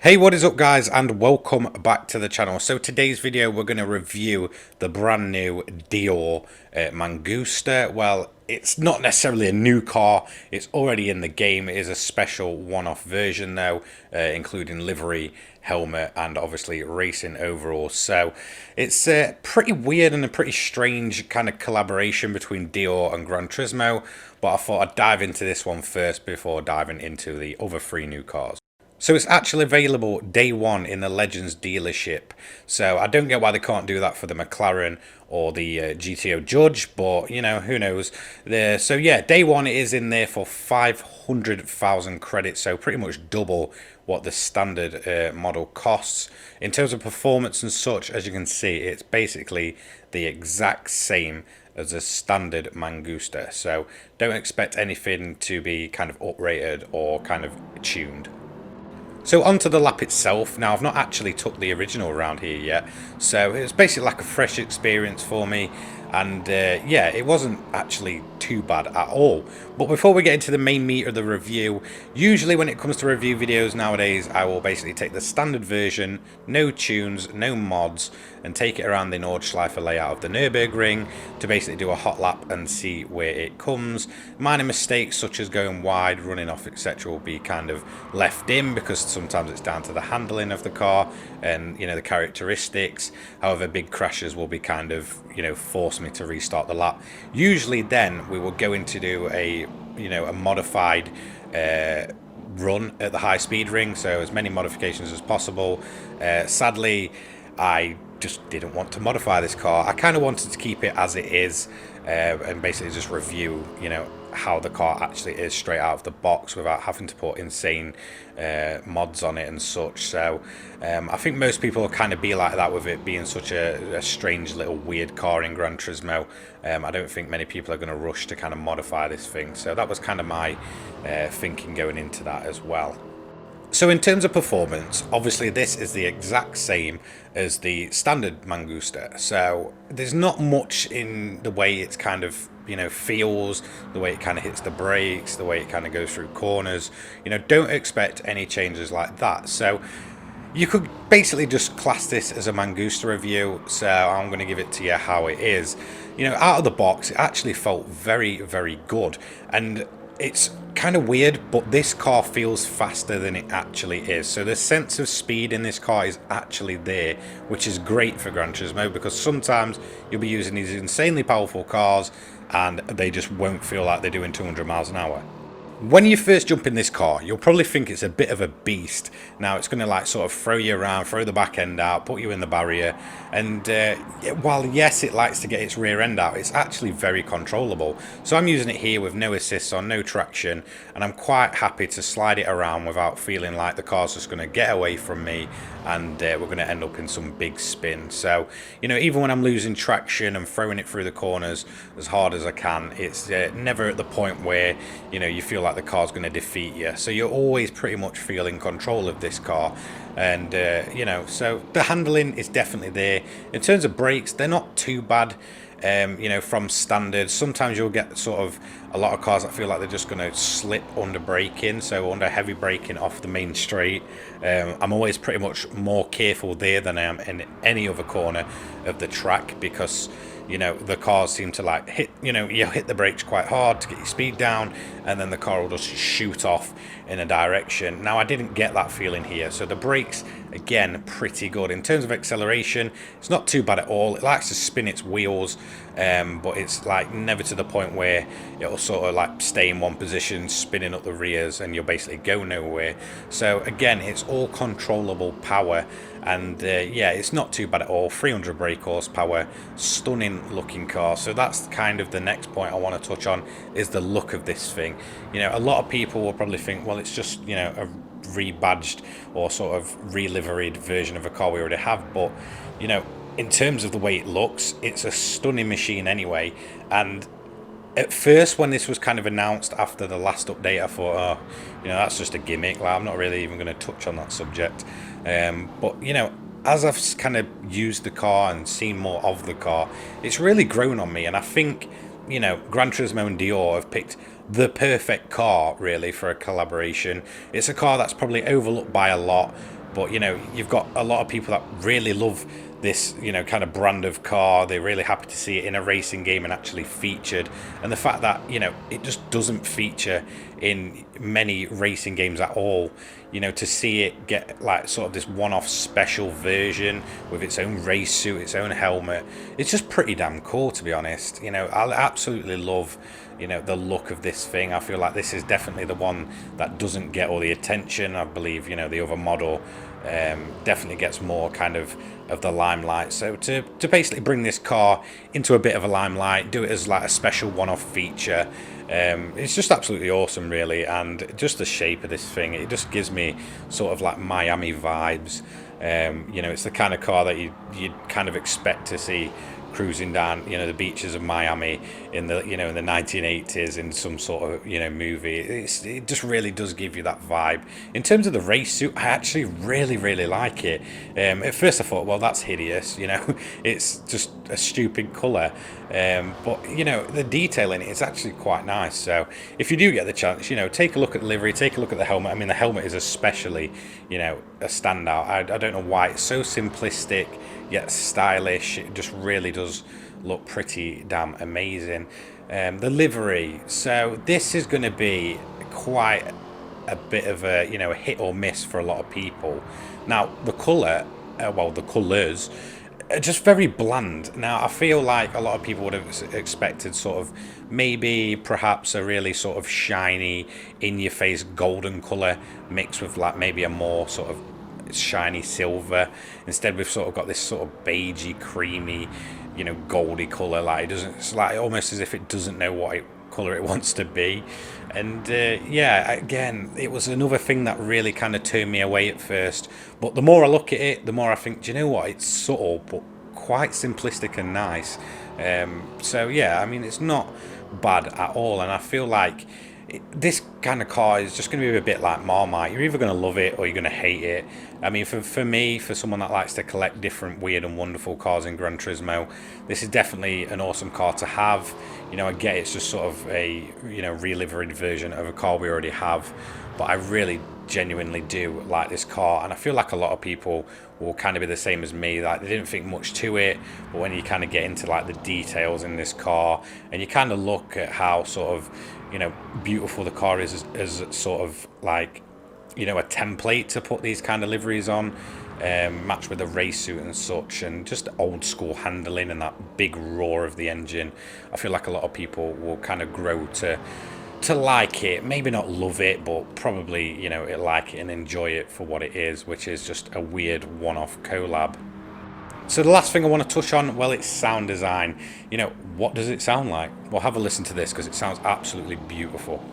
Hey, what is up guys, and welcome back to the channel. So today's video we're going to review the brand new Dior Mangusta. Well, it's not necessarily a new car, it's already in the game. It is a special one-off version though, including livery, helmet and obviously racing overalls. So it's pretty weird and a pretty strange kind of collaboration between Dior and Gran Turismo, but I thought I'd dive into this one first before diving into the other three new cars. So it's actually available day one in the Legends dealership. So I don't get why they can't do that for the McLaren or the GTO Judge, but you know, who knows. So yeah, day one it is in there for 500,000 credits, so pretty much double what the standard model costs. In terms of performance and such, as you can see, it's basically the exact same as a standard Mangusta. So don't expect anything to be kind of uprated or kind of tuned. So onto the lap itself. Now I've not actually took the original around here yet, so it's basically like a fresh experience for me, and yeah, it wasn't actually too bad at all. But before we get into the main meat of the review, usually when it comes to review videos nowadays, I will basically take the standard version, no tunes, no mods, and take it around the Nordschleife layout of the Nürburgring to basically do a hot lap and see where it comes. Minor mistakes such as going wide, running off, etc. will be kind of left in because sometimes it's down to the handling of the car and, you know, the characteristics. However, big crashes will be kind of, you know, force me to restart the lap. Usually then we will go in to do a, you know, a modified run at the high speed ring, so as many modifications as possible. Sadly, I just didn't want to modify this car. I kind of wanted to keep it as it is, and basically just review, you know, how the car actually is straight out of the box without having to put insane mods on it and such. So I think most people will kind of be like that with it being such a strange little weird car in Gran Turismo. I don't think many people are going to rush to kind of modify this thing, so that was kind of my thinking going into that as well. So in terms of performance, obviously this is the exact same as the standard Mangusta. So there's not much in the way it's kind of, you know, feels, the way it kind of hits the brakes, the way it kind of goes through corners. You know, don't expect any changes like that. So you could basically just class this as a Mangusta review. So I'm going to give it to you how it is. You know, out of the box, it actually felt very, very good. And it's kind of weird, but this car feels faster than it actually is. So the sense of speed in this car is actually there, which is great for Gran Turismo, because sometimes you'll be using these insanely powerful cars and they just won't feel like they're doing 200 miles an hour. When you first jump in this car, you'll probably think it's a bit of a beast. Now it's going to like sort of throw you around, throw the back end out, put you in the barrier, and while yes it likes to get its rear end out, it's actually very controllable. So I'm using it here with no assists on, no traction, and I'm quite happy to slide it around without feeling like the car's just going to get away from me and we're going to end up in some big spin. So, you know, even when I'm losing traction and throwing it through the corners as hard as I can, it's never at the point where, you know, you feel like the car's going to defeat you. So you always pretty much feel in control of this car. And you know, so the handling is definitely there. In terms of brakes, they're not too bad. You know, from standard, sometimes you'll get sort of a lot of cars that feel like they're just going to slip under braking, so under heavy braking off the main straight. I'm always pretty much more careful there than I am in any other corner of the track, because, you know, the cars seem to like hit, you know, you hit the brakes quite hard to get your speed down, and then the car will just shoot off in a direction. Now I didn't get that feeling here, so the brakes again pretty good. In terms of acceleration, it's not too bad at all. It likes to spin its wheels, but it's like never to the point where it'll sort of like stay in one position spinning up the rears and you'll basically go nowhere. So again, it's all controllable power, and yeah, it's not too bad at all. 300 brake horsepower, stunning looking car. So that's kind of the next point I want to touch on, is the look of this thing. You know, a lot of people will probably think, well, it's just, you know, a rebadged or sort of reliveried version of a car we already have, but, you know, in terms of the way it looks, it's a stunning machine anyway. And at first, when this was kind of announced after the last update, I thought, oh, you know, that's just a gimmick. Like, I'm not really even going to touch on that subject. But, you know, as I've kind of used the car and seen more of the car, it's really grown on me. And I think, you know, Gran Turismo and Dior have picked the perfect car, really, for a collaboration. It's a car that's probably overlooked by a lot, But you know, you've got a lot of people that really love this, you know, kind of brand of car. They're really happy to see it in a racing game and actually featured. And the fact that, you know, it just doesn't feature in many racing games at all, you know, to see it get like sort of this one-off special version with its own race suit, its own helmet, it's just pretty damn cool, to be honest. You know, I absolutely love, you know, the look of this thing. I feel like this is definitely the one that doesn't get all the attention. I believe, you know, the other model definitely gets more kind of the limelight. So to basically bring this car into a bit of a limelight, do it as like a special one-off feature, it's just absolutely awesome, really. And just the shape of this thing, it just gives me sort of like Miami vibes. You know, it's the kind of car that you'd kind of expect to see cruising down, you know, the beaches of Miami in the, you know, in the 1980s in some sort of, you know, movie. It just really does give you that vibe. In terms of the race suit, I actually really like it. At first I thought, well, that's hideous, you know, it's just a stupid colour. But you know, the detail in it is actually quite nice. So if you do get the chance, you know, take a look at the livery, take a look at the helmet. I mean, the helmet is especially, you know, a standout. I don't know why it's so simplistic yet stylish. It just really does look pretty damn amazing. The livery, so this is going to be quite a bit of a, you know, a hit or miss for a lot of people. Now the colour, well, the colours are just very bland. Now I feel like a lot of people would have expected sort of maybe perhaps a really sort of shiny, in your face golden colour mixed with like maybe a more sort of shiny silver. Instead we've sort of got this sort of beigey, creamy, you know, goldy colour. Like it doesn't, it's like almost as if it doesn't know what colour it wants to be. And yeah, again, it was another thing that really kind of turned me away at first, but the more I look at it, the more I think, do you know what, it's subtle but quite simplistic and nice. So yeah, I mean, it's not bad at all, and I feel like this kind of car is just going to be a bit like Marmite. You're either going to love it or you're going to hate it. I mean, for me, for someone that likes to collect different weird and wonderful cars in Gran Turismo, this is definitely an awesome car to have. You know, I get it's just sort of a, you know, reliveried version of a car we already have, but I really genuinely do like this car, and I feel like a lot of people will kind of be the same as me. Like they didn't think much to it, but when you kind of get into like the details in this car and you kind of look at how sort of, you know, beautiful the car is as sort of like, you know, a template to put these kind of liveries on, matched with the race suit and such, and just old school handling and that big roar of the engine, I feel like a lot of people will kind of grow to like it. Maybe not love it, but probably, you know, like it and enjoy it for what it is, which is just a weird one-off collab. So the last thing I want to touch on, well, it's sound design. You know, what does it sound like? Well, have a listen to this because it sounds absolutely beautiful.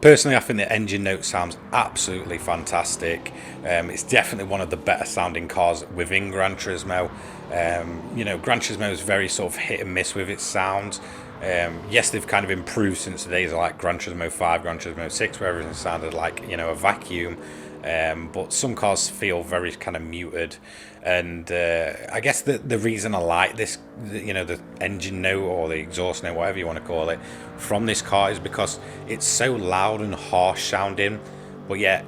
Personally, I think the engine note sounds absolutely fantastic. It's definitely one of the better sounding cars within Gran Turismo. You know, Gran Turismo is very sort of hit and miss with its sound. Yes, they've kind of improved since the days of like Gran Turismo 5, Gran Turismo 6, where everything sounded like, you know, a vacuum. But some cars feel very kind of muted, and I guess the reason I like this, you know, the engine note or the exhaust note, whatever you want to call it, from this car is because it's so loud and harsh sounding, but yet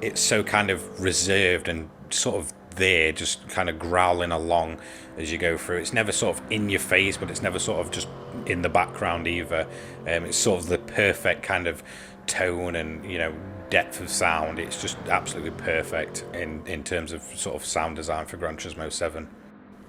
it's so kind of reserved and sort of there, just kind of growling along as you go through. It's never sort of in your face, but it's never sort of just in the background either. It's sort of the perfect kind of tone and, you know, depth of sound. It's just absolutely perfect in terms of sort of sound design for Gran Turismo 7.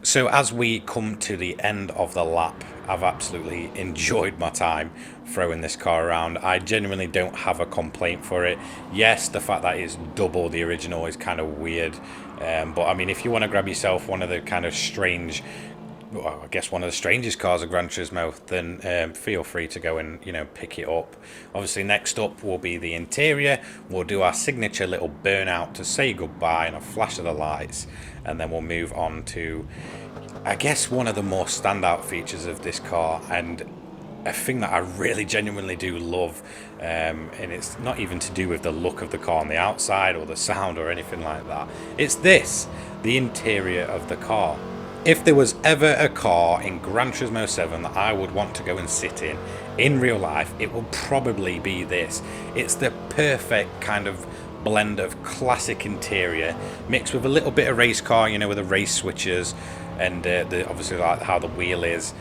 So as we come to the end of the lap, I've absolutely enjoyed my time throwing this car around. I genuinely don't have a complaint for it. Yes, the fact that it's double the original is kind of weird, but I mean, if you want to grab yourself one of the kind of strange, well, I guess one of the strangest cars of Gran Turismo, then feel free to go and, you know, pick it up. Obviously, next up will be the interior. We'll do our signature little burnout to say goodbye and a flash of the lights, and then we'll move on to, I guess, one of the more standout features of this car, and a thing that I really genuinely do love, and it's not even to do with the look of the car on the outside or the sound or anything like that. It's this, the interior of the car. If there was ever a car in Gran Turismo 7 that I would want to go and sit in real life, it would probably be this. It's the perfect kind of blend of classic interior mixed with a little bit of race car, you know, with the race switches and obviously like how the wheel is.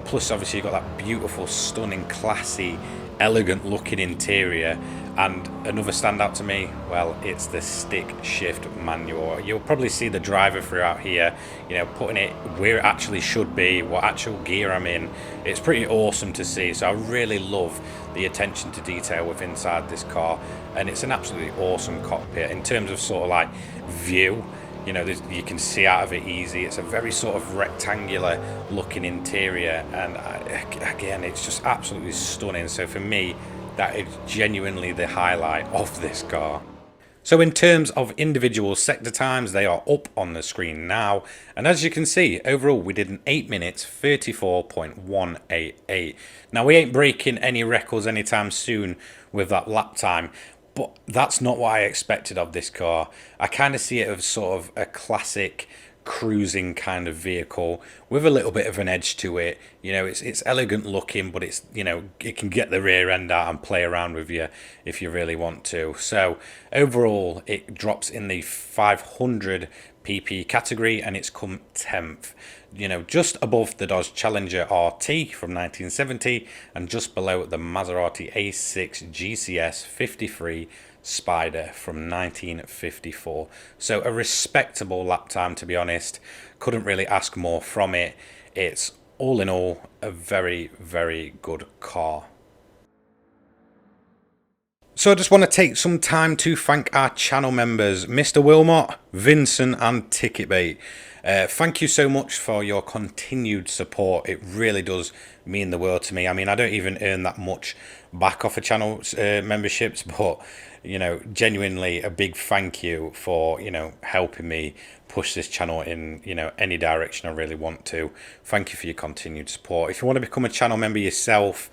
Plus, obviously, you've got that beautiful, stunning, classy, elegant looking interior. And another standout to me, well, it's the stick shift manual. You'll probably see the driver throughout here, you know, putting it where it actually should be, what actual gear I'm in. It's pretty awesome to see. So I really love the attention to detail with inside this car, and it's an absolutely awesome cockpit in terms of sort of like view. You know, you can see out of it easy. It's a very sort of rectangular looking interior, and again, it's just absolutely stunning. So for me, that is genuinely the highlight of this car. So in terms of individual sector times, they are up on the screen now. And as you can see, overall we did an 8 minutes 34.188. Now we ain't breaking any records anytime soon with that lap time, but that's not what I expected of this car. I kind of see it as sort of a classic cruising kind of vehicle with a little bit of an edge to it. You know, it's elegant looking, but it's, you know, it can get the rear end out and play around with you if you really want to. So overall it drops in the 500 pp category, and it's come 10th, you know, just above the Dodge Challenger RT from 1970 and just below the Maserati A6 GCS 53 Spider from 1954. So a respectable lap time, to be honest. Couldn't really ask more from it. It's all in all a very, very good car. So I just want to take some time to thank our channel members, Mr. Wilmot, Vincent and Ticketbait. Thank you so much for your continued support. It really does mean the world to me. I mean, I don't even earn that much back off of channel memberships, but, you know, genuinely a big thank you for, you know, helping me push this channel in, you know, any direction I really want to. Thank you for your continued support. If you want to become a channel member yourself,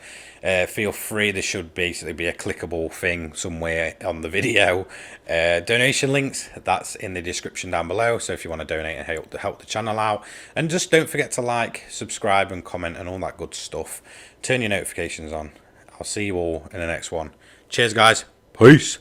feel free. There should basically be a clickable thing somewhere on the video. Donation links, that's in the description down below. So if you want to donate and help the channel out, and just don't forget to like, subscribe and comment and all that good stuff. Turn your notifications on. I'll see you all in the next one. Cheers guys. Peace.